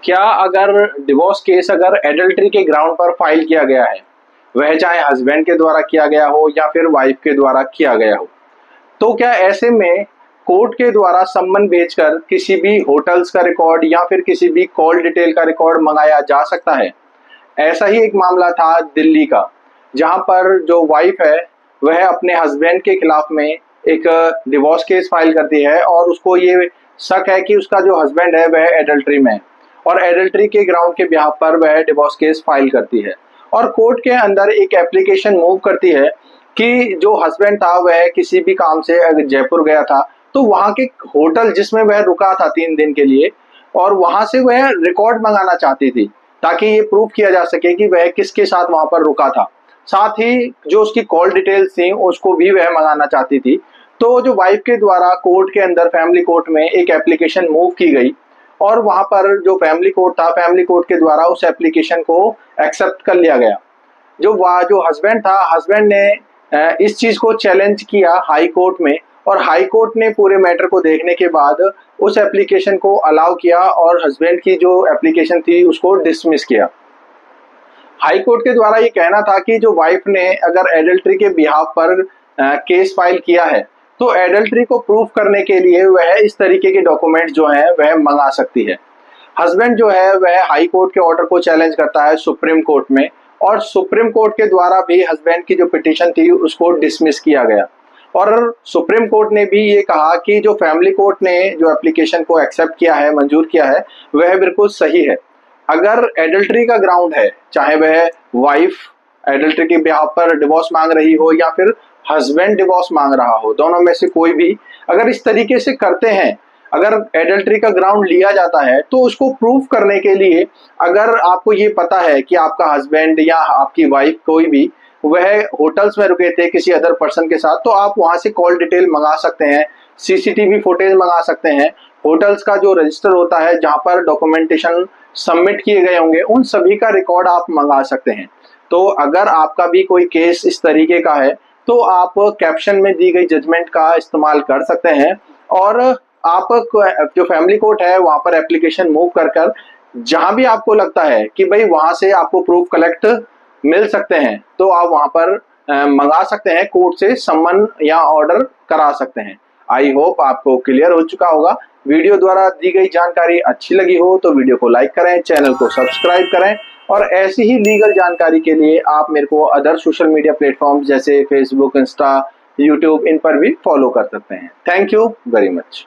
क्या अगर divorce case अगर एडल्ट्री के ग्राउंड पर फाइल किया गया है, वह चाहे हस्बैंड के द्वारा किया गया हो या फिर वाइफ के द्वारा किया गया हो, तो क्या ऐसे में कोर्ट के द्वारा सम्मन भेजकर किसी भी होटल्स का रिकॉर्ड या फिर किसी भी कॉल डिटेल का रिकॉर्ड मंगाया जा सकता है? ऐसा ही एक मामला था दिल्ली का, जहां पर जो वाइफ है वह अपने हस्बैंड के खिलाफ में एक डिवोर्स केस फाइल करती है और उसको ये शक है कि उसका जो हस्बैंड है वह एडल्ट्री में है और एडल्ट्री के ग्राउंड के बिहाफ पर वह डिवोर्स केस फाइल करती है और कोर्ट के अंदर एक एप्लीकेशन मूव करती है कि जो हस्बैंड था वह किसी भी काम से अगर जयपुर गया था तो वहाँ के होटल जिसमें वह रुका था 3 दिन के लिए और वहां से वह रिकॉर्ड मंगाना चाहती थी ताकि ये प्रूव किया जा सके कि वह किसके साथ वहां पर रुका था। साथ ही जो उसकी कॉल डिटेल्स थी उसको भी वह मंगाना चाहती थी। तो जो वाइफ के द्वारा कोर्ट के अंदर फैमिली कोर्ट में एक एप्लीकेशन मूव की गई और वहां पर जो फैमिली कोर्ट था, फैमिली कोर्ट के द्वारा उस एप्लीकेशन को एक्सेप्ट कर लिया गया। जो हस्बैंड था, हस्बैंड ने इस चीज को चैलेंज किया हाई कोर्ट में और हाई कोर्ट ने पूरे मैटर को देखने के बाद उस एप्लीकेशन को अलाउ किया और हस्बैंड की जो एप्लीकेशन थी उसको डिसमिस किया। हाई कोर्ट के द्वारा ये कहना था कि जो वाइफ ने अगर एडल्ट्री के बिहाफ पर केस फाइल किया है तो एडल्ट्री को प्रूफ करने के लिए वह इस तरीके के डॉक्यूमेंट जो है वह मंगा सकती है। हस्बैंड जो है वह हाई कोर्ट के ऑर्डर को चैलेंज करता है सुप्रीम कोर्ट में और सुप्रीम कोर्ट के द्वारा भी हस्बैंड की जो पिटीशन थी उसको डिसमिस किया गया और सुप्रीम कोर्ट ने भी ये कहा कि जो फैमिली कोर्ट ने जो एप्लीकेशन को एक्सेप्ट किया है, मंजूर किया है, वह बिल्कुल सही है। अगर एडल्ट्री का ग्राउंड है, चाहे वह वाइफ एडल्ट्री के बिहाफ पर डिवोर्स मांग रही हो या फिर हस्बैंड डिवोर्स मांग रहा हो, दोनों में से कोई भी अगर इस तरीके से करते हैं, अगर एडल्ट्री का ग्राउंड लिया जाता है तो उसको प्रूफ करने के लिए अगर आपको ये पता है कि आपका हस्बैंड या आपकी वाइफ कोई भी वह होटल्स में रुके थे किसी अदर पर्सन के साथ, तो आप वहां से कॉल डिटेल मंगा सकते हैं, सीसीटीवी फुटेज मंगा सकते हैं, होटल्स का जो रजिस्टर होता है जहां पर डॉक्यूमेंटेशन सबमिट किए गए होंगे उन सभी का रिकॉर्ड आप मंगा सकते हैं। तो अगर आपका भी कोई केस इस तरीके का है तो आप कैप्शन में दी गई जजमेंट का इस्तेमाल कर सकते हैं और आप जो फैमिली कोर्ट है वहां पर एप्लीकेशन मूव कर जहां भी आपको लगता है कि भाई वहां से आपको प्रूफ कलेक्ट मिल सकते हैं तो आप वहां पर मंगा सकते हैं, कोर्ट से सम्मन या ऑर्डर करा सकते हैं। आई होप आपको क्लियर हो चुका होगा। वीडियो द्वारा दी गई जानकारी अच्छी लगी हो तो वीडियो को लाइक करें, चैनल को सब्सक्राइब करें और ऐसी ही लीगल जानकारी के लिए आप मेरे को अदर सोशल मीडिया प्लेटफॉर्म जैसे फेसबुक, इंस्टा, यूट्यूब इन पर भी फॉलो कर सकते हैं। Thank you very much.